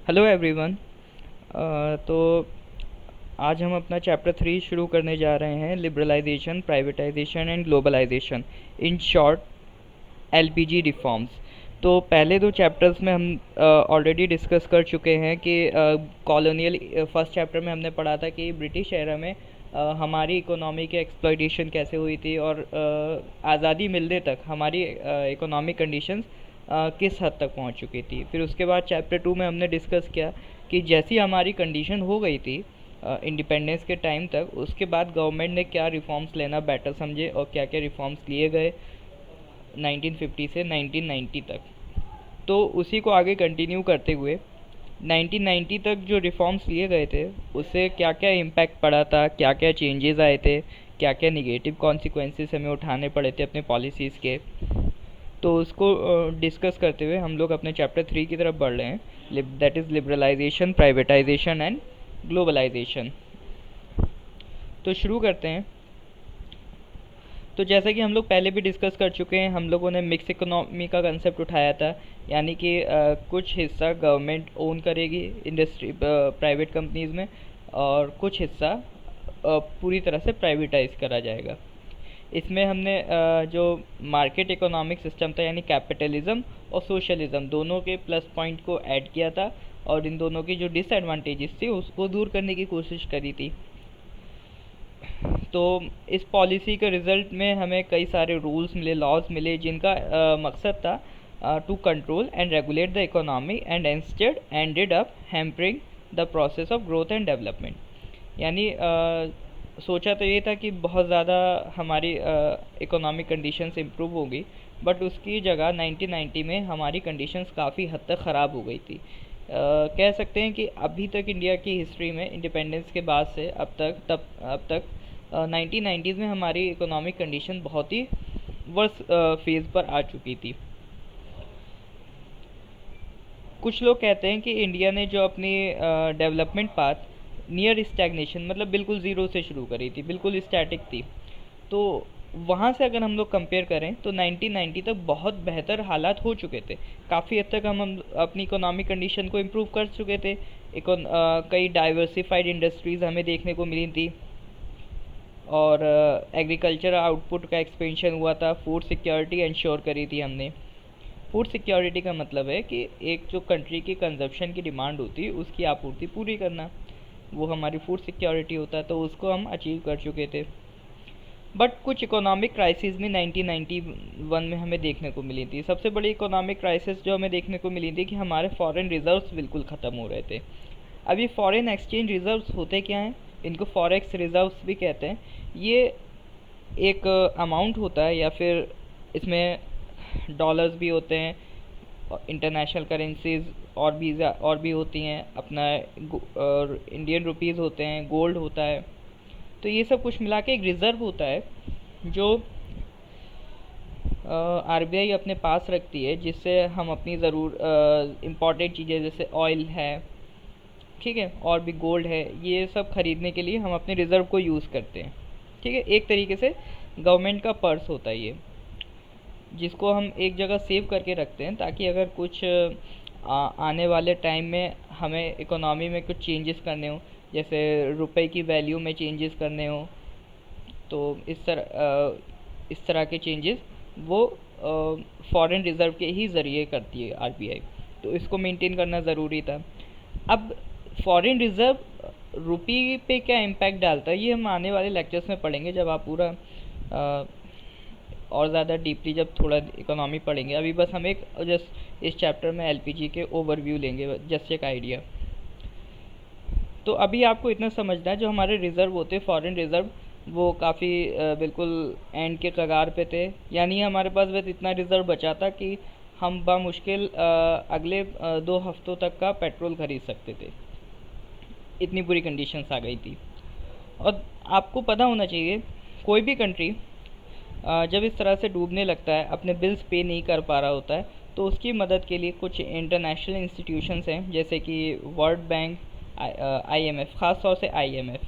Hello everyone. तो आज हम अपना चैप्टर 3 शुरू करने जा रहे हैं, liberalisation, privatisation and globalisation, in short LPG reforms. तो पहले दो चैप्टर्स में हम ऑलरेडी डिस्कस कर चुके हैं कि कॉलोनियल फर्स्ट चैप्टर में हमने पढ़ा था कि ब्रिटिश एरा में हमारी इकोनॉमी की एक्सप्लॉइटेशन कैसे हुई थी और आज़ादी मिलने तक हमारी इकोनॉमिक कंडीशंस किस हद तक पहुंच चुकी थी। फिर उसके बाद चैप्टर 2 में हमने डिस्कस किया कि जैसी हमारी कंडीशन हो गई थी इंडिपेंडेंस के टाइम तक, उसके बाद गवर्नमेंट ने क्या रिफॉर्म्स लेना बेटर समझे और क्या क्या रिफॉर्म्स लिए गए 1950 से 1990 तक। तो उसी को आगे कंटिन्यू करते हुए 1990 तक जो रिफॉर्म्स लिए गए थे उससे क्या क्या इम्पैक्ट पड़ा था, क्या क्या चेंजेस आए थे, क्या क्या निगेटिव कॉन्सिक्वेंसेस हमें उठाने पड़े थे अपने पॉलिसीज़ के, तो उसको डिस्कस करते हुए हम लोग अपने चैप्टर 3 की तरफ बढ़ रहे हैं, that is liberalisation, privatisation and globalisation. तो शुरू करते हैं। तो जैसा कि हम लोग पहले भी डिस्कस कर चुके हैं, हम लोगों ने मिक्स इकोनॉमी का कंसेप्ट उठाया था, यानी कि कुछ हिस्सा गवर्नमेंट ओन करेगी इंडस्ट्री प्राइवेट कंपनीज़ में और कुछ हिस्सा पूरी तरह से प्राइवेटाइज करा जाएगा। इसमें हमने जो मार्केट इकोनॉमिक सिस्टम था यानी कैपिटलिज्म और सोशलिज्म दोनों के प्लस पॉइंट को ऐड किया था और इन दोनों की जो डिसएडवांटेजेस थी उसको दूर करने की कोशिश करी थी। तो इस पॉलिसी के रिज़ल्ट में हमें कई सारे रूल्स मिले, लॉज मिले, जिनका मकसद था to control and regulate the economy and instead ended up hampering the process of growth and development. यानी सोचा तो ये था कि बहुत ज़्यादा हमारी इकोनॉमिक कंडीशंस इम्प्रूव होगी, बट उसकी जगह 1990 में हमारी कंडीशंस काफ़ी हद तक ख़राब हो गई थी। कह सकते हैं कि अभी तक इंडिया की हिस्ट्री में इंडिपेंडेंस के बाद से अब तक 1990s में हमारी इकोनॉमिक कंडीशन बहुत ही वर्स फेज़ पर आ चुकी थी। कुछ लोग कहते हैं कि इंडिया ने जो अपनी डेवलपमेंट पाथ नियर स्टैग्नेशन, मतलब बिल्कुल ज़ीरो से शुरू करी थी, बिल्कुल स्टैटिक थी। तो वहाँ से अगर हम लोग कंपेयर करें तो 1990 तक बहुत बेहतर हालात हो चुके थे। काफ़ी हद तक हम अपनी इकोनॉमिक कंडीशन को इम्प्रूव कर चुके थे। कई डाइवर्सिफाइड इंडस्ट्रीज़ हमें देखने को मिली थी और एग्रीकल्चर आउटपुट का एक्सपेंशन हुआ था। फूड सिक्योरिटी इंश्योर करी थी हमने। फूड सिक्योरिटी का मतलब है कि एक जो कंट्री की कंजप्शन की डिमांड होती है उसकी आपूर्ति पूरी करना, वो हमारी फूड सिक्योरिटी होता है, तो उसको हम अचीव कर चुके थे। बट कुछ इकोनॉमिक क्राइसिस भी 1991 में हमें देखने को मिली थी। सबसे बड़ी इकोनॉमिक क्राइसिस जो हमें देखने को मिली थी कि हमारे फॉरेन रिजर्व्स बिल्कुल ख़त्म हो रहे थे। अब ये फॉरेन एक्सचेंज रिजर्व्स होते क्या हैं? इनको फॉरेक्स रिजर्व्स भी कहते हैं। ये एक अमाउंट होता है या फिर इसमें डॉलर्स भी होते हैं, इंटरनेशनल करेंसीज और भी होती हैं, अपना और इंडियन रुपीज़ होते हैं, गोल्ड होता है। तो ये सब कुछ मिला के एक रिज़र्व होता है जो आरबीआई अपने पास रखती है, जिससे हम अपनी इम्पॉर्टेंट चीज़ें जैसे ऑयल है, ठीक है, और भी गोल्ड है, ये सब खरीदने के लिए हम अपने रिज़र्व को यूज़ करते हैं। ठीक है, एक तरीके से गवर्नमेंट का पर्स होता है ये, जिसको हम एक जगह सेव करके रखते हैं ताकि अगर कुछ आने वाले टाइम में हमें इकोनॉमी में कुछ चेंजेस करने हो, जैसे रुपए की वैल्यू में चेंजेस करने हो, तो इस तरह के चेंजेस वो फॉरेन रिज़र्व के ही ज़रिए करती है आरबीआई। तो इसको मेंटेन करना ज़रूरी था। अब फॉरेन रिज़र्व रुपी पे क्या इम्पैक्ट डालता है ये हम आने वाले लेक्चर्स में पढ़ेंगे, जब आप पूरा और ज़्यादा डीपली जब थोड़ा इकोनॉमी पढ़ेंगे। अभी बस हम एक जस्ट इस चैप्टर में एलपीजी के ओवरव्यू लेंगे, जस्ट एक आइडिया। तो अभी आपको इतना समझना है, जो हमारे रिज़र्व होते हैं फॉरेन रिज़र्व, वो काफ़ी बिल्कुल एंड के कगार पे थे। यानी हमारे पास बस इतना रिज़र्व बचा था कि हम बामुश्किल अगले 2 हफ्तों तक का पेट्रोल खरीद सकते थे। इतनी बुरी कंडीशंस आ गई थी। और आपको पता होना चाहिए, कोई भी कंट्री जब इस तरह से डूबने लगता है, अपने बिल्स पे नहीं कर पा रहा होता है, तो उसकी मदद के लिए कुछ इंटरनेशनल इंस्टीट्यूशंस हैं, जैसे कि वर्ल्ड बैंक, आईएमएफ, ख़ास तौर से आईएमएफ,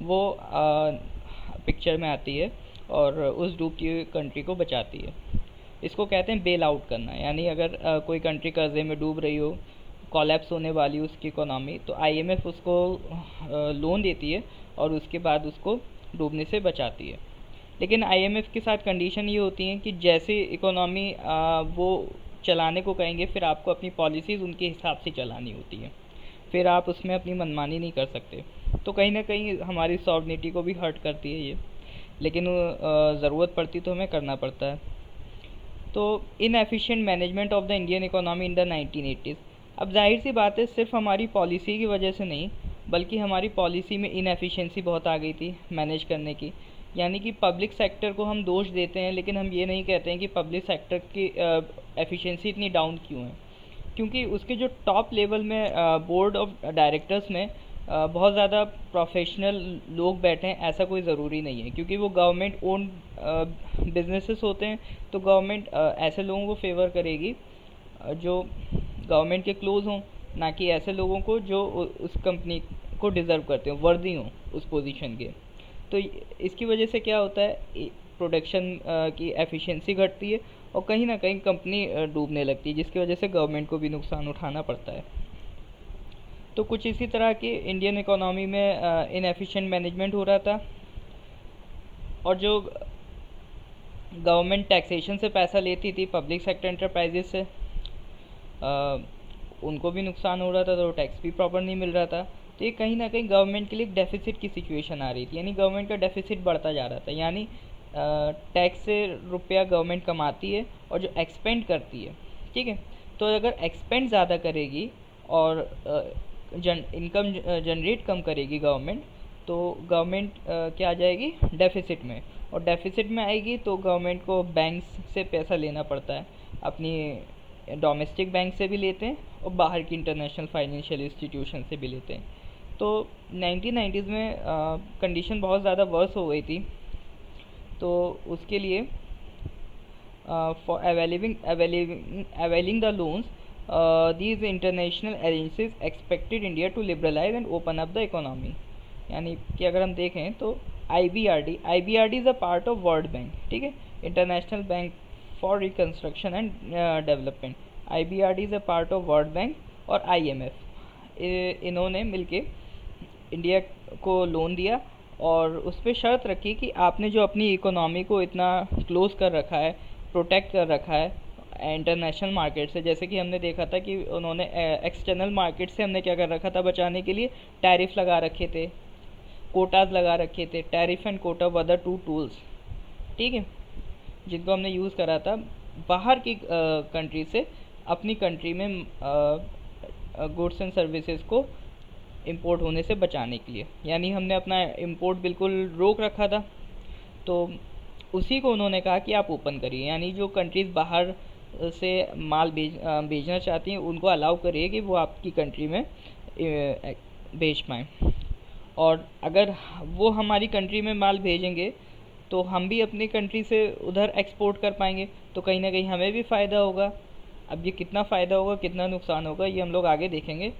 वो पिक्चर में आती है और उस डूबती हुई कंट्री को बचाती है। इसको कहते हैं बेल आउट करना। यानी अगर कोई कंट्री कर्जे में डूब रही हो कोलैप्स होने वाली उसकी इकोनॉमी, तो आईएमएफ उसको लोन देती है और उसके बाद उसको डूबने से बचाती है। लेकिन आईएमएफ के साथ कंडीशन ये होती है कि जैसे इकोनॉमी वो चलाने को कहेंगे, फिर आपको अपनी पॉलिसीज़ उनके हिसाब से चलानी होती है, फिर आप उसमें अपनी मनमानी नहीं कर सकते। तो कहीं ना कहीं हमारी सॉवरेनिटी को भी हर्ट करती है ये, लेकिन ज़रूरत पड़ती तो हमें करना पड़ता है। तो inefficient management of the Indian economy in the 1980s। अब जाहिर सी बात है, सिर्फ हमारी पॉलिसी की वजह से नहीं, बल्कि हमारी पॉलिसी में इनएफिशिएंसी बहुत आ गई थी मैनेज करने की। यानी कि पब्लिक सेक्टर को हम दोष देते हैं, लेकिन हम ये नहीं कहते हैं कि पब्लिक सेक्टर की एफिशिएंसी इतनी डाउन क्यों है। क्योंकि उसके जो टॉप लेवल में बोर्ड ऑफ डायरेक्टर्स में बहुत ज़्यादा प्रोफेशनल लोग बैठे हैं, ऐसा कोई ज़रूरी नहीं है। क्योंकि वो गवर्नमेंट ओन बिजनेसेस होते हैं, तो गवर्नमेंट ऐसे लोगों को फेवर करेगी जो गवर्नमेंट के क्लोज हों, ना कि ऐसे लोगों को जो उस कंपनी को डिज़र्व करते हों, वर्दी हों उस पोजीशन के। तो इसकी वजह से क्या होता है, प्रोडक्शन की एफिशिएंसी घटती है और कहीं ना कहीं कंपनी डूबने लगती है, जिसकी वजह से गवर्नमेंट को भी नुकसान उठाना पड़ता है। तो कुछ इसी तरह की इंडियन इकोनॉमी में इनएफिशिएंट मैनेजमेंट हो रहा था, और जो गवर्नमेंट टैक्सेशन से पैसा लेती थी पब्लिक सेक्टर एंटरप्राइजेस से, उनको भी नुकसान हो रहा था, तो टैक्स भी प्रॉपर नहीं मिल रहा था। तो ये कहीं ना कहीं गवर्नमेंट के लिए एक डेफिसिट की सिचुएशन आ रही थी, यानी गवर्नमेंट का डेफिसिट बढ़ता जा रहा था। यानी टैक्स से रुपया गवर्नमेंट कमाती है और जो एक्सपेंड करती है, ठीक है, तो अगर एक्सपेंड ज़्यादा करेगी और इनकम जनरेट कम करेगी गवर्नमेंट, तो गवर्नमेंट क्या आ जाएगी, डेफिसिट में। और डेफिसिट में आएगी तो गवर्नमेंट को बैंक्स से पैसा लेना पड़ता है, अपनी डोमेस्टिक बैंक से भी लेते हैं और बाहर की इंटरनेशनल फाइनेंशियल इंस्टीट्यूशन से भी लेते हैं। तो 1990s में कंडीशन बहुत ज़्यादा वर्स हो गई थी, तो उसके लिए for availing the loans, these international agencies expected India to liberalize and open up the economy। यानी कि अगर हम देखें तो IBRD is a part of world bank, ठीक है, international bank for reconstruction and development. IBRD is a part of world bank और IMF, इन्होंने मिलके इंडिया को लोन दिया और उस पर शर्त रखी कि आपने जो अपनी इकोनॉमी को इतना क्लोज कर रखा है, प्रोटेक्ट कर रखा है इंटरनेशनल मार्केट से, जैसे कि हमने देखा था कि उन्होंने एक्सटर्नल मार्केट से हमने क्या कर रखा था बचाने के लिए, टैरिफ लगा रखे थे, कोटाज लगा रखे थे। Tariff and quota were the two tools, ठीक है, जिनको हमने यूज़ करा था बाहर की कंट्री से अपनी कंट्री में गुड्स एंड सर्विसेज को इंपोर्ट होने से बचाने के लिए। यानी हमने अपना इंपोर्ट बिल्कुल रोक रखा था, तो उसी को उन्होंने कहा कि आप ओपन करिए, यानी जो कंट्रीज़ बाहर से माल भेजना चाहती हैं उनको अलाउ करिए कि वो आपकी कंट्री में भेज पाएँ। और अगर वो हमारी कंट्री में माल भेजेंगे तो हम भी अपनी कंट्री से उधर एक्सपोर्ट कर पाएंगे, तो कहीं ना कहीं हमें भी फ़ायदा होगा। अब ये कितना फ़ायदा होगा कितना नुकसान होगा ये हम लोग आगे देखेंगे।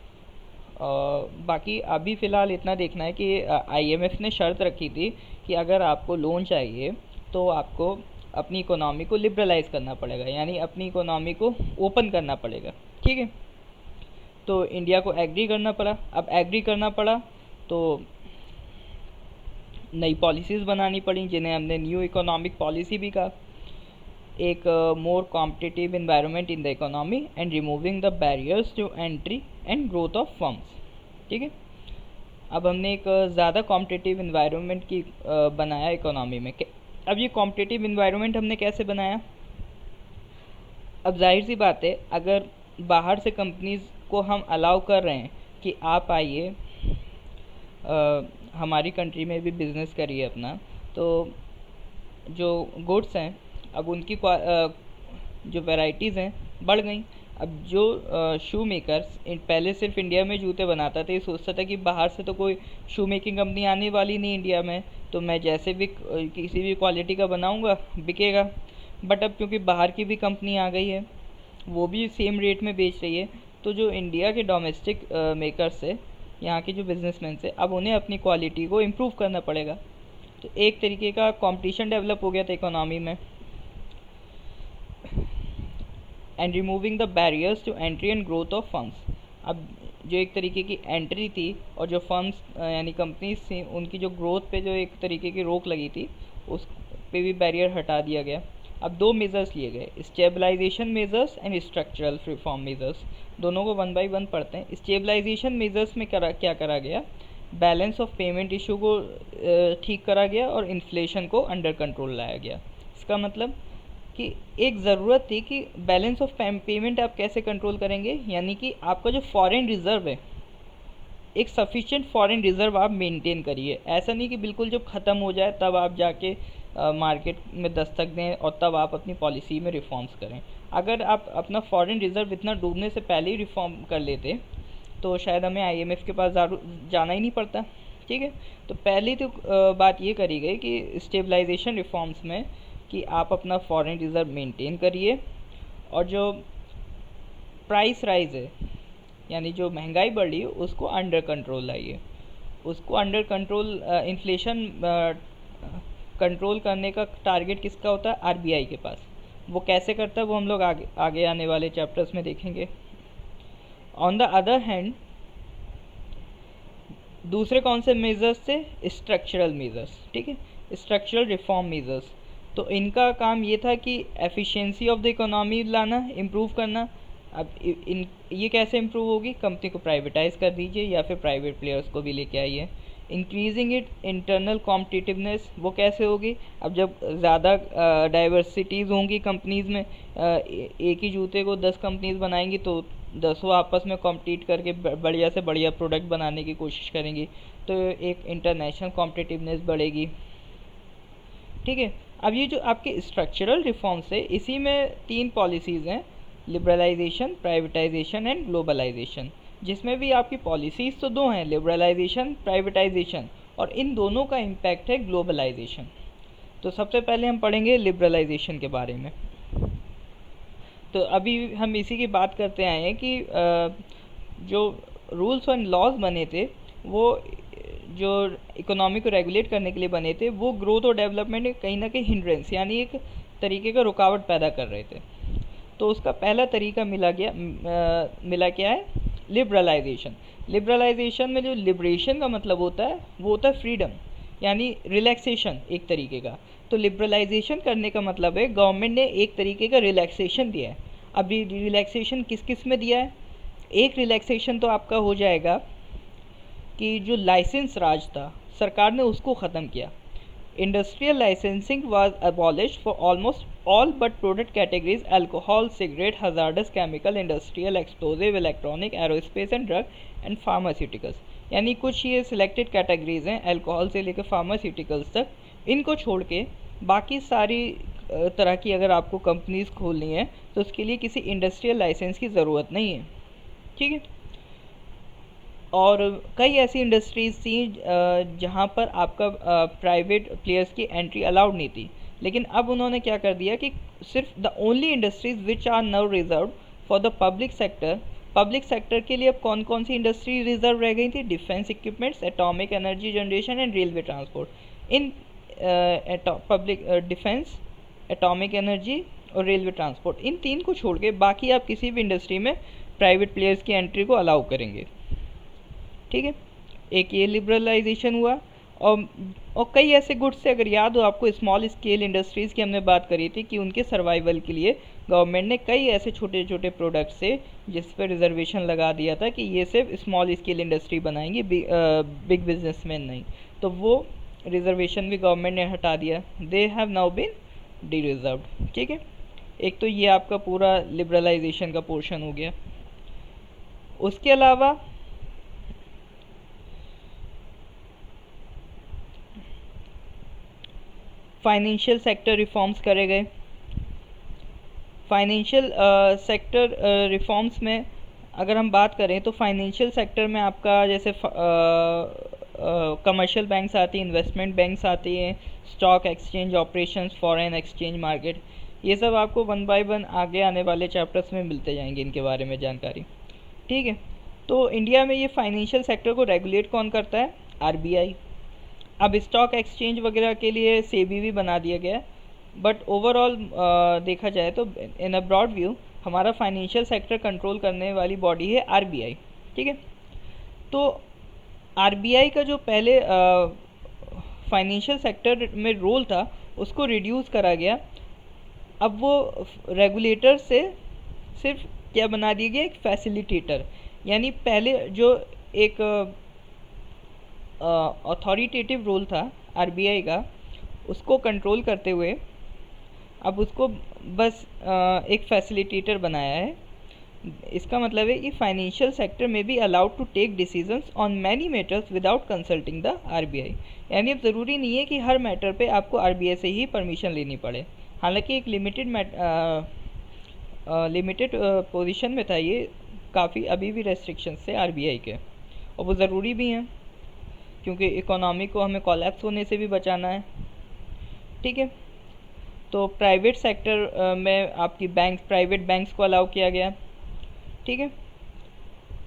बाकी अभी फ़िलहाल इतना देखना है कि IMF ने शर्त रखी थी कि अगर आपको लोन चाहिए तो आपको अपनी इकोनॉमी को लिबरलाइज़ करना पड़ेगा, यानी अपनी इकोनॉमी को ओपन करना पड़ेगा, ठीक है। तो इंडिया को एग्री करना पड़ा। अब एग्री करना पड़ा तो नई पॉलिसीज़ बनानी पड़ी, जिन्हें हमने न्यू इकोनॉमिक पॉलिसी भी कहा। एक more competitive environment in the economy and removing the barriers to entry and growth of firms, ठीक है। अब हमने एक ज़्यादा कॉम्पिटिटिव इन्वायरमेंट की बनाया इकोनॉमी में। अब ये कॉम्पिटिटिव इन्वायरमेंट हमने कैसे बनाया? अब जाहिर सी बात है, अगर बाहर से कंपनीज़ को हम अलाउ कर रहे हैं कि आप आइए हमारी कंट्री में भी बिज़नेस करिए अपना, तो जो गुड्स हैं अब उनकी जो वैराइटीज़ हैं बढ़ गई। अब जो शू मेकर्स पहले सिर्फ इंडिया में जूते बनाता था, ये सोचता था कि बाहर से तो कोई शू मेकिंग कंपनी आने वाली नहीं इंडिया में, तो मैं जैसे भी किसी भी क्वालिटी का बनाऊंगा बिकेगा। बट अब क्योंकि बाहर की भी कंपनी आ गई है, वो भी सेम रेट में बेच रही है, तो जो इंडिया के डोमेस्टिक मेकर्स है, यहाँ के जो बिजनेसमैन है, अब उन्हें अपनी क्वालिटी को इम्प्रूव करना पड़ेगा। तो एक तरीके का कंपटीशन डेवलप हो गया था इकोनॉमी में। And removing the barriers to entry and growth of firms. अब जो एक तरीके की एंट्री थी और जो फर्म्स यानी कंपनीज थी उनकी जो ग्रोथ पे जो एक तरीके की रोक लगी थी उस पे भी बैरियर हटा दिया गया। अब दो मेज़र्स लिए गए, stabilisation measures and structural reform measures. दोनों को वन बाय वन पढ़ते हैं। स्टेबलाइजेशन मेज़र्स में क्या करा गया, बैलेंस ऑफ पेमेंट इशू को ठीक करा गया और इन्फ्लेशन को अंडर कंट्रोल लाया गया। इसका मतलब कि एक ज़रूरत थी कि बैलेंस ऑफ पेमेंट आप कैसे कंट्रोल करेंगे, यानी कि आपका जो फॉरेन रिज़र्व है, एक सफिशिएंट फॉरेन रिज़र्व आप मेंटेन करिए। ऐसा नहीं कि बिल्कुल जब ख़त्म हो जाए तब आप जाके मार्केट में दस्तक दें और तब आप अपनी पॉलिसी में रिफॉर्म्स करें। अगर आप अपना फॉरेन रिज़र्व इतना डूबने से पहले ही रिफॉर्म कर लेते तो शायद हमें आईएमएफ के पास जाना ही नहीं पड़ता। ठीक है, तो पहली तो बात ये करी गई कि स्टेबलाइजेशन रिफॉर्म्स में कि आप अपना फॉरेन रिज़र्व मेंटेन करिए और जो प्राइस राइज है यानी जो महंगाई बढ़ रही है उसको अंडर कंट्रोल लाइए। उसको अंडर कंट्रोल इन्फ्लेशन कंट्रोल करने का टारगेट किसका होता है, आरबीआई के पास। वो कैसे करता है वो हम लोग आगे आने वाले चैप्टर्स में देखेंगे। ऑन द अदर हैंड दूसरे कौन से मेजर्स थे, स्ट्रक्चरल मेजर्स। ठीक है, स्ट्रक्चरल रिफॉर्म मेजर्स। तो इनका काम ये था कि एफिशिएंसी ऑफ द इकोनॉमी लाना, इम्प्रूव करना। अब ये कैसे इम्प्रूव होगी, कंपनी को प्राइवेटाइज कर दीजिए या फिर प्राइवेट प्लेयर्स को भी लेके आइए। इंक्रीजिंग इट इंटरनल कॉम्पिटिटिवनेस, वो कैसे होगी, अब जब ज़्यादा डाइवर्सिटीज़ होंगी कंपनीज़ में, एक ही जूते को 10 कंपनीज बनाएंगी तो 10 आपस में कॉम्पीट करके बढ़िया से बढ़िया प्रोडक्ट बनाने की कोशिश करेंगी, तो एक इंटरनेशनल कॉम्पिटिटिवनेस बढ़ेगी। ठीक है, अब ये जो आपके स्ट्रक्चरल रिफॉर्म्स है इसी में 3 पॉलिसीज़ हैं, लिबरलाइजेशन, प्राइवेटाइजेशन एंड ग्लोबलाइजेशन। जिसमें भी आपकी पॉलिसीज़ तो 2 हैं, लिबरलाइजेशन, प्राइवेटाइजेशन, और इन दोनों का इम्पैक्ट है ग्लोबलाइजेशन। तो सबसे पहले हम पढ़ेंगे लिबरलाइजेशन के बारे में। तो अभी हम इसी की बात करते आए हैं कि जो रूल्स एंड लॉज बने थे वो जो इकोनॉमी को रेगुलेट करने के लिए बने थे वो ग्रोथ और डेवलपमेंट में कहीं ना कहीं हिंड्रेंस यानी एक तरीके का रुकावट पैदा कर रहे थे। तो उसका पहला तरीका मिला क्या है, लिबरलाइजेशन। लिबरलाइजेशन में जो लिबरेशन का मतलब होता है वो होता है फ्रीडम यानी रिलैक्सेशन एक तरीके का। तो लिबरलाइजेशन करने का मतलब है गवर्नमेंट ने एक तरीके का रिलैक्सेशन दिया है। अब ये रिलैक्सेशन किस किस में दिया है, एक रिलैक्सेशन तो आपका हो जाएगा कि जो लाइसेंस राज था सरकार ने उसको ख़त्म किया। Industrial licensing was abolished for almost all but product categories: alcohol, cigarette, hazardous chemical, industrial, explosive, electronic, aerospace and drug and pharmaceuticals। यानी कुछ ये सिलेक्टेड कैटेगरीज हैं अल्कोहल से लेकर फार्मास्यूटिकल्स तक, इनको छोड़ के बाकी सारी तरह की अगर आपको कंपनीज खोलनी है तो उसके लिए किसी इंडस्ट्रियल लाइसेंस की ज़रूरत नहीं है। ठीक है, और कई ऐसी इंडस्ट्रीज़ थी जहाँ पर आपका प्राइवेट प्लेयर्स की एंट्री अलाउड नहीं थी, लेकिन अब उन्होंने क्या कर दिया कि सिर्फ the only industries which are now reserve for the public sector. Public sector के लिए अब कौन कौन सी इंडस्ट्री रिजर्व रह गई थी, defence equipments, atomic energy generation and railway transport. In public defence, atomic energy और रेलवे ट्रांसपोर्ट, इन 3 को छोड़ के बाकी आप किसी भी इंडस्ट्री में प्राइवेट प्लेयर्स की एंट्री को अलाउ करेंगे। ठीक है, एक ये लिबरलाइजेशन हुआ। और कई ऐसे गुड्स से, अगर याद हो आपको, स्मॉल स्केल इंडस्ट्रीज़ की हमने बात करी थी कि उनके सर्वाइवल के लिए गवर्नमेंट ने कई ऐसे छोटे छोटे प्रोडक्ट्स से जिस पर रिजर्वेशन लगा दिया था कि ये सिर्फ स्मॉल स्केल इंडस्ट्री बनाएंगे, बिग बिजनेसमैन नहीं। तो वो रिजर्वेशन भी गवर्नमेंट ने हटा दिया, they have now been dereserved. ठीक है, एक तो ये आपका पूरा लिबरलाइजेशन का पोर्शन हो गया। उसके अलावा फाइनेंशियल सेक्टर रिफॉर्म्स करे गए। फाइनेंशियल सेक्टर रिफॉर्म्स में अगर हम बात करें तो फाइनेंशियल सेक्टर में आपका जैसे कमर्शियल बैंक्स आती हैं, इन्वेस्टमेंट बैंक्स आती हैं, stock exchange operations, foreign exchange market, ये सब आपको 1 बाय 1 आगे आने वाले चैप्टर्स में मिलते जाएंगे इनके बारे में जानकारी। ठीक है, तो इंडिया में ये फाइनेंशियल सेक्टर को रेगुलेट कौन करता है, आरबीआई। अब स्टॉक एक्सचेंज वगैरह के लिए सेबी भी बना दिया गया है, बट ओवरऑल देखा जाए तो इन अ ब्रॉड व्यू हमारा फाइनेंशियल सेक्टर कंट्रोल करने वाली बॉडी है आरबीआई। ठीक है। तो आरबीआई का जो पहले फाइनेंशियल सेक्टर में रोल था उसको रिड्यूस करा गया। अब वो रेगुलेटर से सिर्फ क्या बना दिया गया, एक फैसिलिटेटर। यानी पहले जो एक अथॉरिटेटिव रोल था आरबीआई का, उसको कंट्रोल करते हुए अब उसको बस एक फैसिलिटेटर बनाया है। इसका मतलब है कि फाइनेंशियल सेक्टर में be allowed to take decisions on many matters without consulting the RBI. यानी अब ज़रूरी नहीं है कि हर मैटर पे आपको आरबीआई से ही परमिशन लेनी पड़े। हालांकि एक लिमिटेड पोजीशन में था ये, काफ़ी अभी भी रेस्ट्रिक्शंस थे आरबीआई के, और वो ज़रूरी भी हैं क्योंकि इकोनॉमी को हमें कोलैप्स होने से भी बचाना है। ठीक है। तो प्राइवेट सेक्टर में आपकी प्राइवेट बैंक्स को अलाउ किया गया। ठीक है।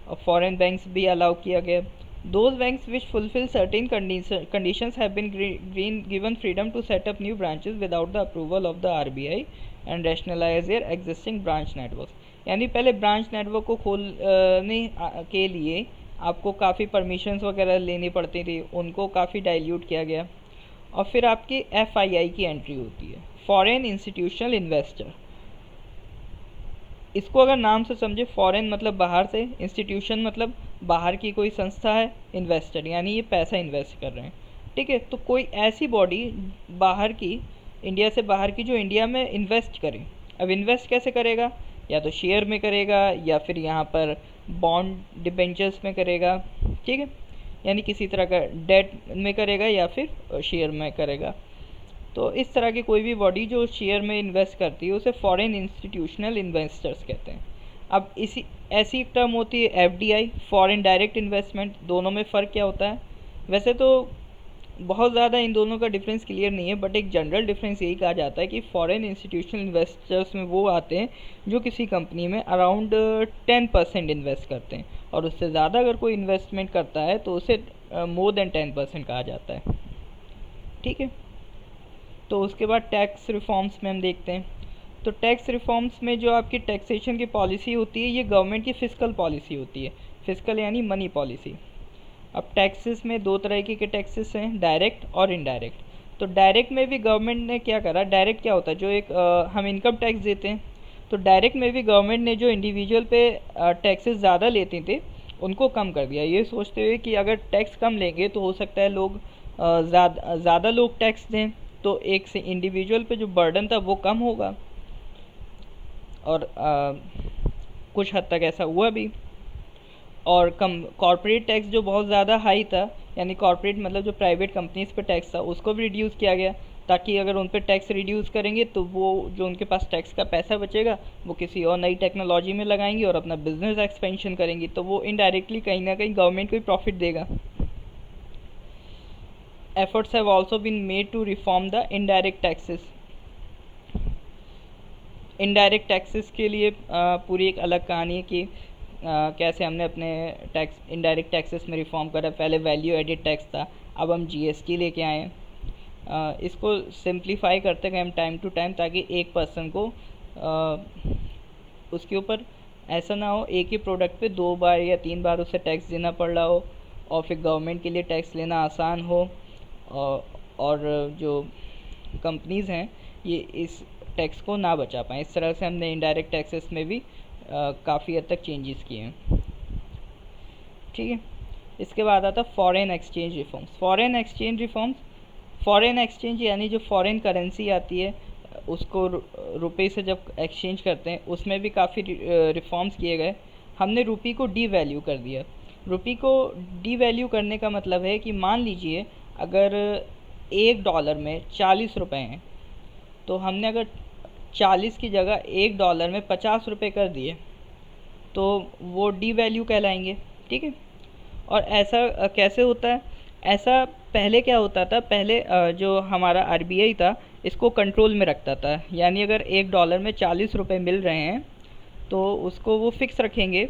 और फॉरेन बैंक्स भी अलाउ किया गया। Those banks which fulfil certain conditions have been given freedom to set up new branches without the approval of the RBI and rationalise their existing branch network. यानी पहले ब्रांच नेटवर्क को खोलने के लिए आपको काफ़ी परमिशंस वगैरह लेनी पड़ती थी, उनको काफ़ी डाइल्यूट किया गया। और फिर आपकी एफआईआई की एंट्री होती है, फॉरेन इंस्टीट्यूशनल इन्वेस्टर। इसको अगर नाम से समझे, फॉरेन मतलब बाहर से, इंस्टीट्यूशन मतलब बाहर की कोई संस्था है, इन्वेस्टर यानी ये पैसा इन्वेस्ट कर रहे हैं। ठीक है। तो कोई ऐसी बॉडी बाहर की, इंडिया से बाहर की, जो इंडिया में इन्वेस्ट करे। अब इन्वेस्ट कैसे करेगा, या तो शेयर में करेगा या फिर यहाँ पर बॉन्ड डिबेंचर्स में करेगा। ठीक है। यानी किसी तरह का डेट में करेगा या फिर शेयर में करेगा। तो इस तरह की कोई भी बॉडी जो शेयर में इन्वेस्ट करती है उसे फॉरेन इंस्टीट्यूशनल इन्वेस्टर्स कहते हैं। अब ऐसी एक टर्म होती है एफडीआई, फॉरेन डायरेक्ट इन्वेस्टमेंट। दोनों में फ़र्क क्या होता है? वैसे तो बहुत ज़्यादा इन दोनों का डिफरेंस क्लियर नहीं है, बट एक जनरल डिफरेंस यही कहा जाता है कि फॉरेन इंस्टीट्यूशनल इन्वेस्टर्स में वो आते हैं जो किसी कंपनी में अराउंड 10% इन्वेस्ट करते हैं, और उससे ज़्यादा अगर कोई इन्वेस्टमेंट करता है तो उसे मोर देन 10% कहा जाता है। ठीक है। तो उसके बाद टैक्स रिफॉर्म्स में हम देखते हैं। तो टैक्स रिफॉर्म्स में जो आपकी टैक्सेशन की पॉलिसी होती है, ये गवर्नमेंट की फिस्कल पॉलिसी होती है। फिस्कल यानी मनी पॉलिसी। अब टैक्सेस में दो तरह के टैक्सेस हैं, डायरेक्ट और इनडायरेक्ट। तो डायरेक्ट में भी गवर्नमेंट ने क्या करा, डायरेक्ट क्या होता है, जो एक हम इनकम टैक्स देते हैं, तो डायरेक्ट में भी गवर्नमेंट ने जो इंडिविजुअल पे टैक्सेस ज़्यादा लेते थे उनको कम कर दिया, ये सोचते हुए कि अगर टैक्स कम लेंगे तो हो सकता है लोग ज़्यादा लोग टैक्स दें, तो एक से इंडिविजुअल पे जो बर्डन था वो कम होगा। और कुछ हद तक ऐसा हुआ भी। और कम कॉर्पोरेट टैक्स जो बहुत ज़्यादा हाई था, यानी कॉर्पोरेट मतलब जो प्राइवेट कंपनीज पे टैक्स था, उसको भी रिड्यूस किया गया, ताकि अगर उन पे टैक्स रिड्यूस करेंगे तो वो जो उनके पास टैक्स का पैसा बचेगा वो किसी और नई टेक्नोलॉजी में लगाएंगे और अपना बिजनेस एक्सपेंशन करेंगे, तो वो इनडायरेक्टली कहीं ना कहीं गवर्नमेंट को ही प्रॉफिट देगा। Efforts have also been made to reform the indirect taxes. Indirect taxes के लिए पूरी एक अलग कहानी है कि कैसे हमने अपने टैक्स इनडायरेक्ट टैक्सेस में रिफॉर्म करा। पहले वैल्यू एडिड टैक्स था, अब हम जीएसटी लेके आए हैं। इसको सिंप्लीफाई करते गए हम टाइम टू टाइम, ताकि एक पर्सन को उसके ऊपर ऐसा ना हो एक ही प्रोडक्ट पे 2 बार या 3 बार उसे टैक्स देना पड़ रहा हो, और फिर गवर्नमेंट के लिए टैक्स लेना आसान हो। और जो कंपनीज़ हैं ये इस टैक्स को ना बचा पाएँ। इस तरह से हमने इनडायरेक्ट टैक्सेस में भी काफ़ी हद तक चेंजेस किए हैं। ठीक है। इसके बाद आता foreign exchange reforms. Foreign exchange यानी जो फॉरेन करेंसी आती है उसको रुपए से जब एक्सचेंज करते हैं, उसमें भी काफ़ी रिफॉर्म्स किए गए। हमने रुपये को डी वैल्यू कर दिया। रुपये को डी वैल्यू करने का मतलब है कि मान लीजिए अगर $1 में 40 रुपये हैं, तो हमने अगर 40 की जगह $1 में 50 रुपये कर दिए तो वो डी वैल्यू कहलाएंगे। ठीक है। और ऐसा कैसे होता है? ऐसा पहले क्या होता था, पहले जो हमारा आरबीआई था इसको कंट्रोल में रखता था। यानी अगर $1 में 40 रुपये मिल रहे हैं तो उसको वो फिक्स रखेंगे,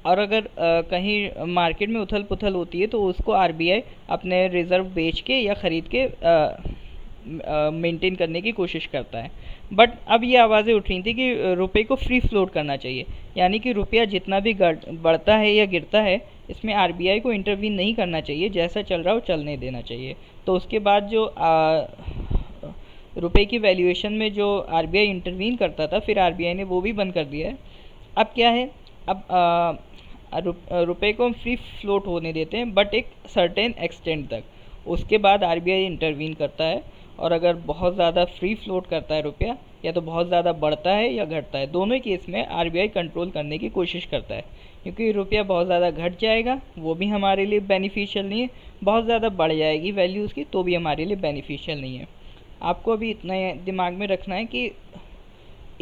और अगर कहीं मार्केट में उथल पुथल होती है तो उसको आरबीआई अपने रिज़र्व बेच के या ख़रीद के मेंटेन करने की कोशिश करता है। बट अब ये आवाज़ें उठ रही थी कि रुपए को फ्री फ्लोट करना चाहिए, यानी कि रुपया जितना भी बढ़ता है या गिरता है इसमें आरबीआई को इंटरवीन नहीं करना चाहिए, जैसा चल रहा हो चलने देना चाहिए। तो उसके बाद जो रुपए की वैल्यूएशन में जो आरबीआई इंटरवीन करता था, फिर आरबीआई ने वो भी बंद कर दिया है। अब क्या है, अब रुपए को हम फ्री फ्लोट होने देते हैं बट एक सर्टेन एक्सटेंट तक। उसके बाद आरबीआई इंटरवीन करता है, और अगर बहुत ज़्यादा फ्री फ्लोट करता है रुपया, या तो बहुत ज़्यादा बढ़ता है या घटता है, दोनों ही केस में आरबीआई कंट्रोल करने की कोशिश करता है। क्योंकि रुपया बहुत ज़्यादा घट जाएगा वो भी हमारे लिए बेनिफिशियल नहीं है, बहुत ज़्यादा बढ़ जाएगी वैल्यू उसकी तो भी हमारे लिए बेनिफिशियल नहीं है। आपको अभी इतना दिमाग में रखना है कि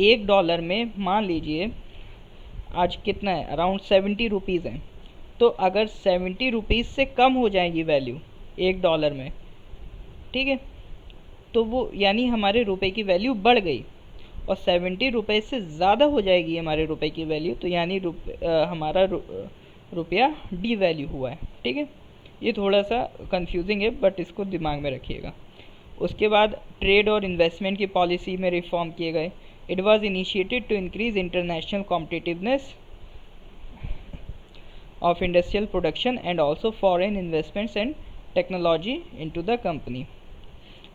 $1 में मान लीजिए आज कितना है, अराउंड 70 रुपीज़ है। तो अगर 70 रुपीज़ से कम हो जाएगी वैल्यू $1 में, ठीक है, तो वो यानी हमारे रुपए की वैल्यू बढ़ गई। और 70 रुपये से ज़्यादा हो जाएगी हमारे रुपए की वैल्यू, तो यानी हमारा रुपया डी वैल्यू हुआ है। ठीक है, ये थोड़ा सा कंफ्यूजिंग है बट इसको दिमाग में रखिएगा। उसके बाद ट्रेड और इन्वेस्टमेंट की पॉलिसी में रिफॉर्म किए गए। It was initiated to increase international competitiveness of industrial production and also foreign investments and technology into the company।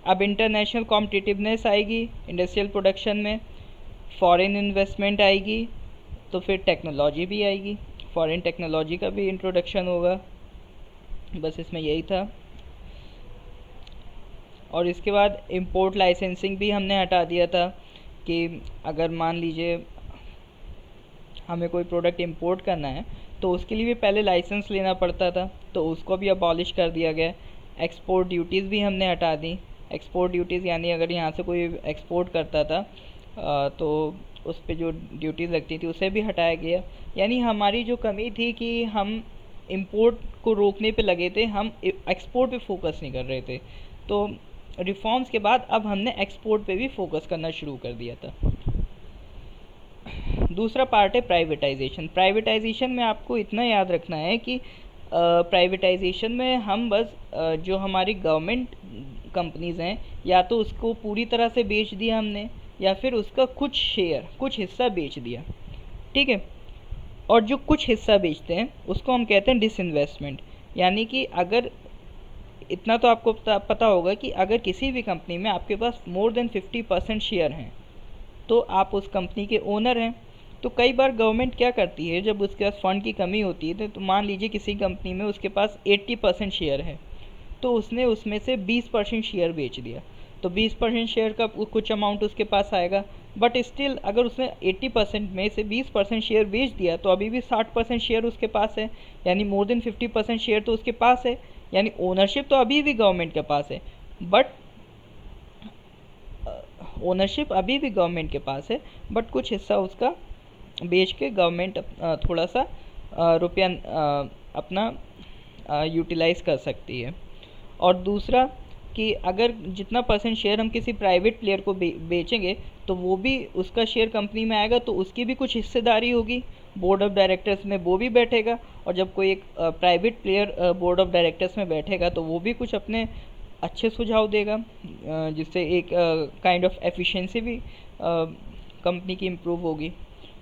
अब इंटरनेशनल कॉम्पिटिटिवनेस आएगी इंडस्ट्रियल प्रोडक्शन में, फॉरेन इन्वेस्टमेंट आएगी, तो फिर टेक्नोलॉजी भी आएगी, फॉरेन टेक्नोलॉजी का भी इंट्रोडक्शन होगा। बस इसमें यही था। और इसके बाद इंपोर्ट लाइसेंसिंग भी हमने हटा दिया था कि अगर मान लीजिए हमें कोई प्रोडक्ट इंपोर्ट करना है तो उसके लिए भी पहले लाइसेंस लेना पड़ता था, तो उसको भी अबॉलिश कर दिया गया। एक्सपोर्ट ड्यूटीज़ भी हमने हटा दी। एक्सपोर्ट ड्यूटीज़ यानी अगर यहाँ से कोई एक्सपोर्ट करता था तो उस पर जो ड्यूटीज़ लगती थी उसे भी हटाया गया। यानी हमारी जो कमी थी कि हम इंपोर्ट को रोकने पे लगे थे, हम एक्सपोर्ट पे फोकस नहीं कर रहे थे। तो रिफॉर्म्स के बाद अब हमने एक्सपोर्ट पे भी फोकस करना शुरू कर दिया था। दूसरा पार्ट है प्राइवेटाइजेशन। प्राइवेटाइजेशन में आपको इतना याद रखना है कि प्राइवेटाइजेशन में हम बस जो हमारी गवर्नमेंट कंपनीज़ हैं या तो उसको पूरी तरह से बेच दिया हमने, या फिर उसका कुछ शेयर कुछ हिस्सा बेच दिया। ठीक है, और जो कुछ हिस्सा बेचते हैं उसको हम कहते हैं डिसइन्वेस्टमेंट। यानी कि अगर इतना तो आपको पता होगा कि अगर किसी भी कंपनी में आपके पास मोर देन 50% शेयर हैं तो आप उस कंपनी के ओनर हैं। तो कई बार गवर्नमेंट क्या करती है, जब उसके पास फ़ंड की कमी होती है तो मान लीजिए किसी कंपनी में उसके पास 80% शेयर है, तो उसने उसमें से 20% शेयर बेच दिया, तो 20% शेयर का कुछ अमाउंट उसके पास आएगा। बट स्टिल अगर उसने 80% में से 20% शेयर बेच दिया तो अभी भी 60% शेयर उसके पास है, यानी मोर देन 50% शेयर तो उसके पास है, यानी ओनरशिप तो अभी भी गवर्नमेंट के पास है। बट ओनरशिप अभी भी गवर्नमेंट के पास है, बट कुछ हिस्सा उसका बेच के गवर्नमेंट थोड़ा सा रुपया अपना यूटिलाइज़ कर सकती है। और दूसरा कि अगर जितना परसेंट शेयर हम किसी प्राइवेट प्लेयर को बेचेंगे तो वो भी उसका शेयर कंपनी में आएगा, तो उसकी भी कुछ हिस्सेदारी होगी, बोर्ड ऑफ डायरेक्टर्स में वो भी बैठेगा। और जब कोई एक private player board of directors में बैठेगा तो वो भी कुछ अपने अच्छे सुझाव देगा, जिससे एक काइंड ऑफ एफिशिएंसी भी कंपनी की इम्प्रूव होगी।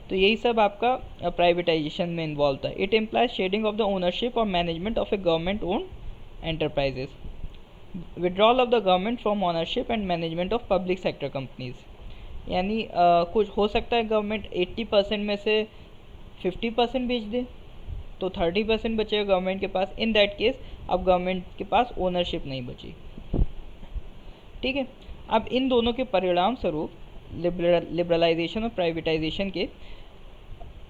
तो यही सब आपका प्राइवेटाइजेशन में इन्वॉल्व था। It implies shedding of the ownership और management of a government own enterprises, withdrawal of the government from ownership and management of public sector companies. यानी कुछ हो सकता है गवर्नमेंट 80% में से 50% बेच दे तो 30% बचेगा गवर्नमेंट के पास। इन दैट केस अब गवर्नमेंट के पास ओनरशिप नहीं बची। ठीक है, अब इन दोनों के परिणाम स्वरूप लिबरलाइजेशन और प्राइवेटाइजेशन के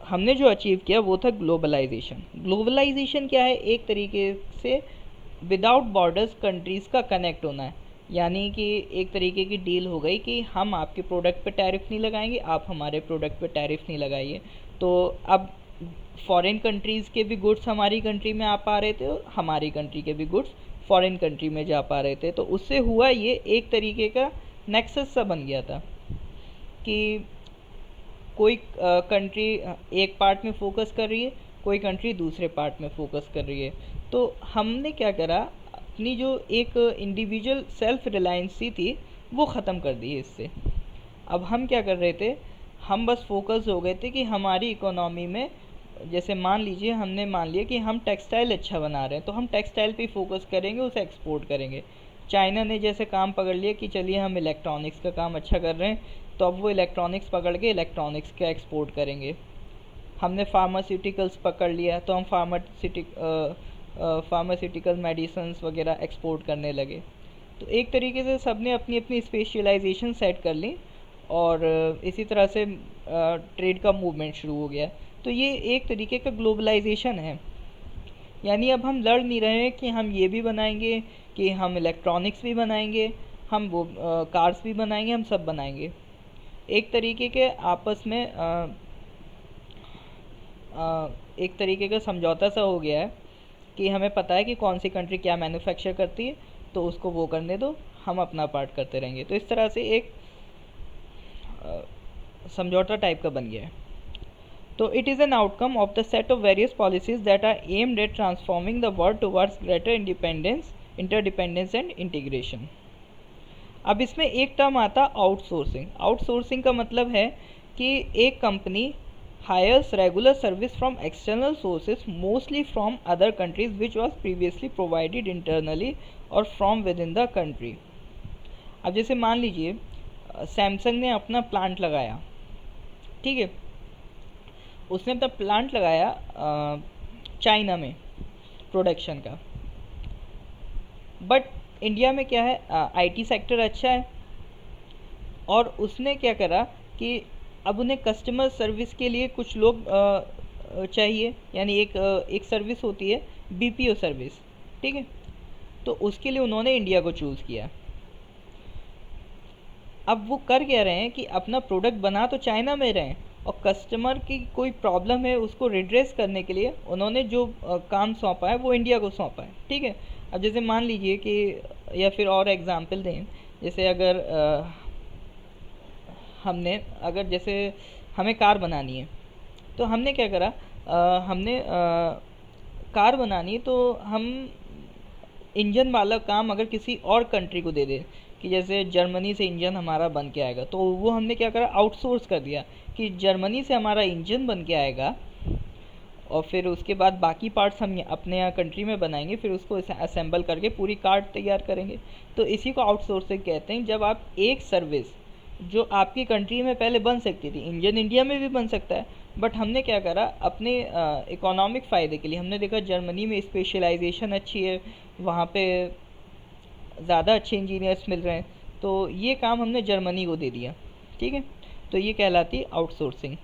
हमने जो अचीव किया वो था ग्लोबलाइजेशन। ग्लोबलाइजेशन क्या है, एक तरीके से विदाउट बॉर्डर्स कंट्रीज़ का कनेक्ट होना है। यानी कि एक तरीके की डील हो गई कि हम आपके प्रोडक्ट पे टैरिफ नहीं लगाएंगे, आप हमारे प्रोडक्ट पे टैरिफ नहीं लगाइए। तो अब फॉरेन कंट्रीज़ के भी गुड्स हमारी कंट्री में आ पा रहे थे और हमारी कंट्री के भी गुड्स फॉरेन कंट्री में जा पा रहे थे। तो उससे हुआ ये एक तरीके का नेक्सस सा बन गया था कि कोई कंट्री एक पार्ट में फोकस कर रही है, कोई कंट्री दूसरे पार्ट में फोकस कर रही है। तो हमने क्या करा, अपनी जो एक इंडिविजुअल सेल्फ रिलायंसी थी वो ख़त्म कर दी है इससे। अब हम क्या कर रहे थे, हम बस फोकस हो गए थे कि हमारी इकोनॉमी में, जैसे मान लीजिए हमने मान लिया कि हम टेक्सटाइल अच्छा बना रहे हैं तो हम टेक्सटाइल पे फोकस करेंगे, उसे एक्सपोर्ट करेंगे। चाइना ने जैसे काम पकड़ लिया कि चलिए हम इलेक्ट्रॉनिक्स का काम अच्छा कर रहे हैं, तो अब वो इलेक्ट्रॉनिक्स पकड़ के इलेक्ट्रॉनिक्स का एक्सपोर्ट करेंगे। हमने फार्मास्यूटिकल्स पकड़ लिया तो हम फार्मास्यूटिकल मेडिसिन्स वगैरह एक्सपोर्ट करने लगे। तो एक तरीके से सबने अपनी अपनी स्पेशलाइजेशन सेट कर ली और इसी तरह से ट्रेड का मूवमेंट शुरू हो गया। तो ये एक तरीके का ग्लोबलाइजेशन है। यानी अब हम लड़ नहीं रहे हैं कि हम ये भी बनाएंगे, कि हम इलेक्ट्रॉनिक्स भी बनाएंगे, हम वो कार्स भी बनाएंगे, हम सब बनाएंगे। एक तरीके के आपस में एक तरीके का समझौता सा हो गया है कि हमें पता है कि कौन सी कंट्री क्या मैन्युफैक्चर करती है, तो उसको वो करने दो, हम अपना पार्ट करते रहेंगे। तो इस तरह से एक समझौता टाइप का बन गया है। तो it is an outcome of the set of various policies that are aimed at transforming the world towards greater independence, interdependence and integration. अब इसमें एक टर्म आता आउटसोर्सिंग। आउटसोर्सिंग का मतलब है कि एक company hires regular service from external sources, mostly from other countries, which was previously provided internally or from within the country। अब जैसे मान लीजिए सैमसंग ने अपना प्लांट लगाया, ठीक है, उसने अपना प्लांट लगाया चाइना में प्रोडक्शन का, बट इंडिया में क्या है, आईटी सेक्टर अच्छा है, और उसने क्या करा कि अब उन्हें कस्टमर सर्विस के लिए कुछ लोग चाहिए, यानी एक सर्विस होती है बीपीओ सर्विस, ठीक है, तो उसके लिए उन्होंने इंडिया को चूज़ किया। अब वो कर क्या रहे हैं कि अपना प्रोडक्ट बना तो चाइना में रहे हैं, और कस्टमर की कोई प्रॉब्लम है उसको रिड्रेस करने के लिए उन्होंने जो काम सौंपा है वो इंडिया को सौंपा है, ठीक है। अब जैसे मान लीजिए कि, या फिर और एग्जांपल दें, जैसे अगर अगर जैसे हमें कार बनानी है, तो हमने क्या करा, हमने कार बनानी तो हम इंजन वाला काम अगर किसी और कंट्री को दे दें, कि जैसे जर्मनी से इंजन हमारा बन के आएगा, तो वो हमने क्या करा, आउटसोर्स कर दिया कि जर्मनी से हमारा इंजन बन के आएगा, और फिर उसके बाद बाकी पार्ट्स हम अपने यहाँ कंट्री में बनाएंगे, फिर उसको असेंबल करके पूरी कार तैयार करेंगे। तो इसी को आउटसोर्सिंग कहते हैं, जब आप एक सर्विस जो आपकी कंट्री में पहले बन सकती थी, इंजन इंडिया में भी बन सकता है, बट हमने क्या करा, अपने इकोनॉमिक फ़ायदे के लिए हमने देखा जर्मनी में स्पेशलाइजेशन अच्छी है, वहाँ पे ज़्यादा अच्छे इंजीनियर्स मिल रहे हैं, तो ये काम हमने जर्मनी को दे दिया, ठीक है। तो ये कहलाती आउटसोर्सिंग।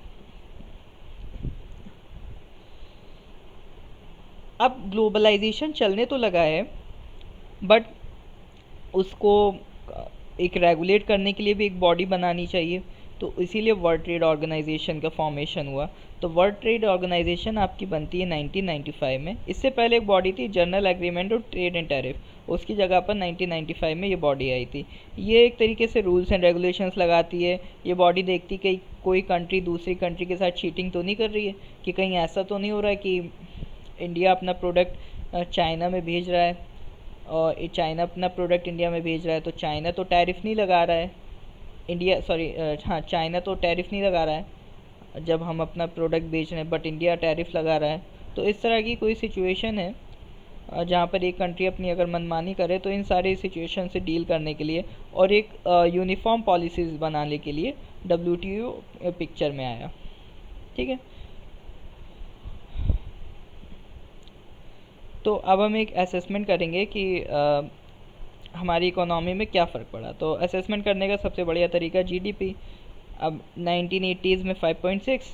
अब ग्लोबलाइजेशन चलने तो लगा है, बट उसको एक रेगुलेट करने के लिए भी एक बॉडी बनानी चाहिए, तो इसीलिए वर्ल्ड ट्रेड ऑर्गेनाइजेशन का फॉर्मेशन हुआ। तो वर्ल्ड ट्रेड ऑर्गेनाइजेशन आपकी बनती है 1995 में। इससे पहले एक बॉडी थी general agreement of trade and tariff, उसकी जगह पर 1995 में ये बॉडी आई थी। ये एक तरीके से रूल्स एंड रेगुलेशंस लगाती है। ये बॉडी देखती कि कोई कंट्री दूसरी कंट्री के साथ चीटिंग तो नहीं कर रही है, कि कहीं ऐसा तो नहीं हो रहा है कि इंडिया अपना प्रोडक्ट चाइना में भेज रहा है और चाइना अपना प्रोडक्ट इंडिया में भेज रहा है, तो चाइना तो टैरिफ नहीं लगा रहा है, चाइना तो टैरिफ नहीं लगा रहा है जब हम अपना प्रोडक्ट बेच रहे हैं, बट इंडिया टैरिफ लगा रहा है। तो इस तरह की कोई सिचुएशन है जहाँ पर एक कंट्री अपनी अगर मनमानी करे, तो इन सारी सिचुएशन से डील करने के लिए और एक यूनिफॉर्म पॉलिसीज़ बनाने के लिए WTO पिक्चर में आया, ठीक है। तो अब हम एक असेसमेंट करेंगे कि हमारी इकोनॉमी में क्या फ़र्क पड़ा। तो असेसमेंट करने का सबसे बढ़िया तरीका GDP। अब 1980s में 5.6,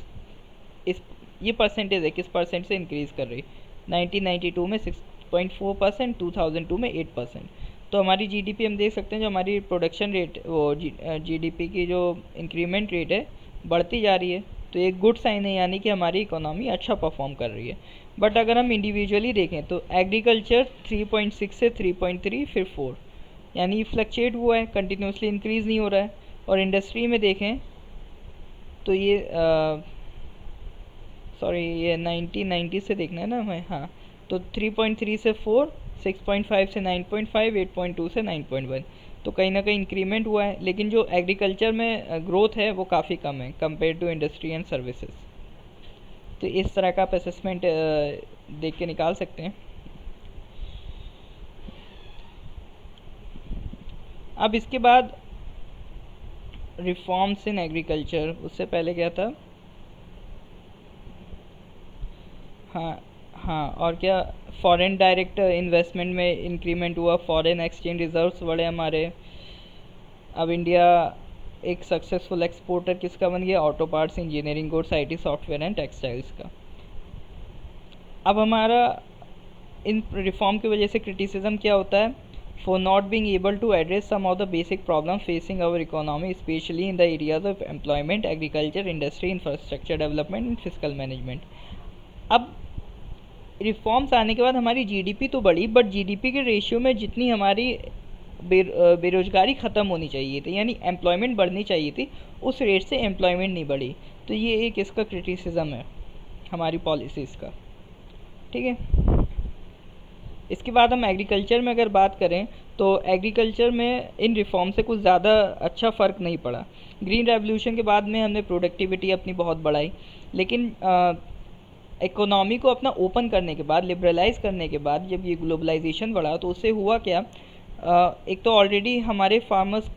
ये परसेंटेज है, किस परसेंट से इंक्रीज़ कर रही, 1992 में 6.4%, 2002 में 8%। तो हमारी GDP हम देख सकते हैं, जो हमारी प्रोडक्शन रेट, वो GDP की जो इंक्रीमेंट रेट है बढ़ती जा रही है, तो एक गुड साइन है, यानी कि हमारी इकोनॉमी अच्छा परफॉर्म कर रही है। बट अगर हम इंडिविजुअली देखें तो एग्रीकल्चर 3.6 से 3.3 फिर 4, यानी फ्लक्चुएट हुआ है, कंटिन्यूसली इंक्रीज़ नहीं हो रहा है। और इंडस्ट्री में देखें तो ये ये 1990 से देखना है ना हमें, हाँ, तो 3.3 से 4, 6.5 से 9.5, 8.2 से 9.1। तो कहीं ना कहीं इंक्रीमेंट हुआ है, लेकिन जो एग्रीकल्चर में ग्रोथ है वो काफ़ी कम है compare to industry and services. तो इस तरह का आप असेसमेंट देख के निकाल सकते हैं। अब इसके बाद रिफॉर्म्स इन एग्रीकल्चर, उससे पहले क्या था? हाँ, और क्या, फॉरेन डायरेक्ट इन्वेस्टमेंट में इंक्रीमेंट हुआ, फॉरेन एक्सचेंज रिजर्व्स बढ़े हमारे। अब इंडिया एक सक्सेसफुल एक्सपोर्टर किसका बन गया? Auto parts, engineering goods, IT, software and textiles का। अब हमारा इन रिफॉर्म की वजह से क्रिटिसिज्म क्या होता है? For not being able to address some of the basic problem facing our economy, specially in the areas of employment, agriculture, industry, infrastructure development and physical management. अब रिफॉर्म्स आने के बाद हमारी जीडीपी तो बढ़ी, बट जीडीपी के ratio में जितनी हमारी बेरोजगारी ख़त्म होनी चाहिए थी, यानी एम्प्लॉयमेंट बढ़नी चाहिए थी, उस रेट से एम्प्लॉयमेंट नहीं बढ़ी। तो ये एक इसका क्रिटिसिज्म है हमारी पॉलिसीज़ का, ठीक है। इसके बाद हम एग्रीकल्चर में अगर बात करें तो एग्रीकल्चर में इन रिफॉर्म से कुछ ज़्यादा अच्छा फ़र्क नहीं पड़ा। ग्रीन रेवोल्यूशन के बाद में हमने प्रोडक्टिविटी अपनी बहुत बढ़ाई, लेकिन इकोनॉमी को अपना ओपन करने के बाद, लिबरलाइज करने के बाद जब ये ग्लोबलाइजेशन बढ़ा तो उससे हुआ क्या? एक तो ऑलरेडी हमारे फार्मर्स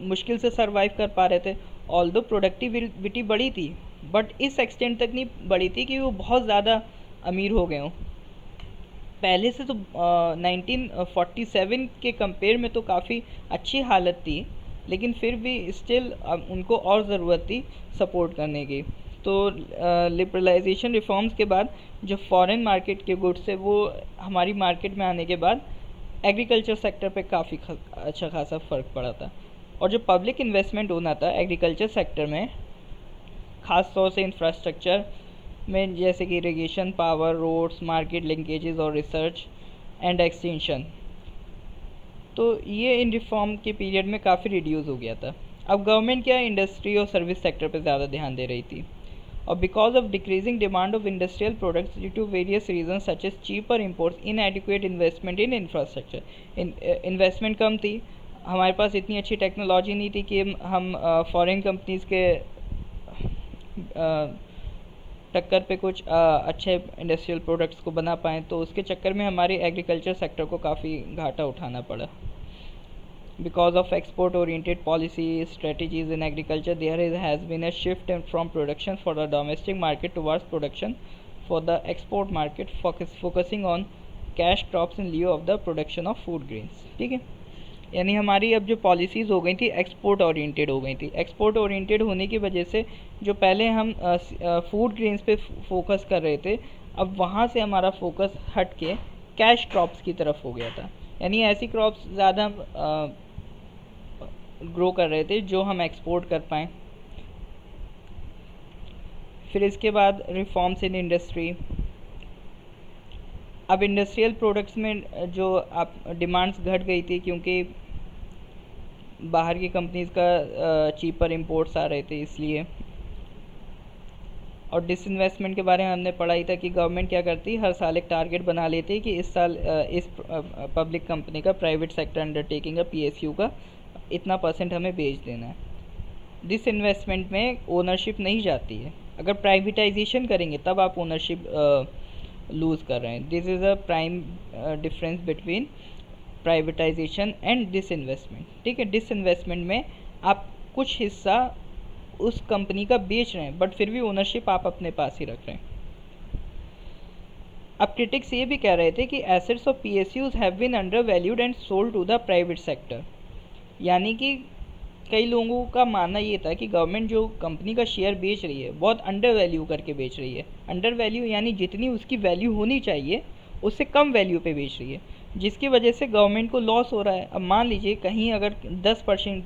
मुश्किल से सरवाइव कर पा रहे थे, ऑल्दो प्रोडक्टिविटी बढ़ी थी, बट इस एक्सटेंट तक नहीं बढ़ी थी कि वो बहुत ज़्यादा अमीर हो गए हों। पहले से तो 1947 के कंपेयर में तो काफ़ी अच्छी हालत थी, लेकिन फिर भी स्टिल उनको और ज़रूरत थी सपोर्ट करने की। तो लिबरलाइजेशन रिफॉर्म्स के बाद जो फॉरेन मार्केट के गुड्स है वो हमारी मार्केट में आने के बाद एग्रीकल्चर सेक्टर पे काफ़ी अच्छा खासा फ़र्क पड़ा था। और जो पब्लिक इन्वेस्टमेंट होना था एग्रीकल्चर सेक्टर में, ख़ास तौर से इंफ्रास्ट्रक्चर में, जैसे कि irrigation, power, roads, market linkages और रिसर्च एंड एक्सटेंशन, तो ये इन रिफॉर्म के पीरियड में काफ़ी रिड्यूस हो गया था। अब गवर्नमेंट क्या इंडस्ट्री और सर्विस सेक्टर पे ज़्यादा ध्यान दे रही थी, और because of decreasing demand of industrial products due to various reason such as cheaper imports, inadequate investment in infrastructure, investment कम थी, हमारे पास इतनी अच्छी टेक्नोलॉजी नहीं थी कि हम फॉरेन कंपनीज़ के टक्कर पे कुछ अच्छे इंडस्ट्रियल प्रोडक्ट्स को बना पाएँ, तो उसके चक्कर में हमारे एग्रीकल्चर सेक्टर को काफ़ी घाटा उठाना पड़ा। Because of export oriented policy strategies in agriculture, there has been a shift from production for the domestic market towards production for the export market, focusing on cash crops in lieu of the production of food grains। ठीक है, यानी हमारी अब जो policies हो गई थी export oriented हो गई थी। एक्सपोर्ट ओरिएंटेड होने की वजह से जो पहले हम फूड ग्रेन्स पे फोकस कर रहे थे, अब वहाँ से हमारा फोकस हट के कैश क्रॉप्स की तरफ हो गया था, यानी ऐसी क्रॉप्स ज़्यादा ग्रो कर रहे थे जो हम एक्सपोर्ट कर पाएँ। फिर इसके बाद रिफॉर्म्स इन इंडस्ट्री। अब इंडस्ट्रियल प्रोडक्ट्स में जो आप डिमांड्स घट गई थी क्योंकि बाहर की कंपनीज़ का चीपर इंपोर्ट्स आ रहे थे इसलिए। और डिसइन्वेस्टमेंट के बारे में हमने पढ़ा ही था कि गवर्नमेंट क्या करती, हर साल एक टारगेट बना लेती कि इस साल इस पब्लिक कंपनी का, प्राइवेट सेक्टर अंडरटेकिंग का, PSU का इतना % हमें बेच देना है। डिसइन्वेस्टमेंट में ओनरशिप नहीं जाती है, अगर प्राइवेटाइजेशन करेंगे तब आप ओनरशिप लूज़ कर रहे हैं। This is a prime difference between privatisation and disinvestment. ठीक है, डिसइन्वेस्टमेंट में आप कुछ हिस्सा उस कंपनी का बेच रहे हैं बट फिर भी ओनरशिप आप अपने पास ही रख रहे हैं। अब क्रिटिक्स ये भी कह रहे थे कि assets of PSUs have been undervalued and sold to the private sector, यानी कि कई लोगों का मानना ये था कि गवर्नमेंट जो कंपनी का शेयर बेच रही है बहुत अंडर वैल्यू करके बेच रही है। अंडर वैल्यू यानी जितनी उसकी वैल्यू होनी चाहिए उससे कम वैल्यू पे बेच रही है, जिसकी वजह से गवर्नमेंट को लॉस हो रहा है। अब मान लीजिए कहीं अगर 10%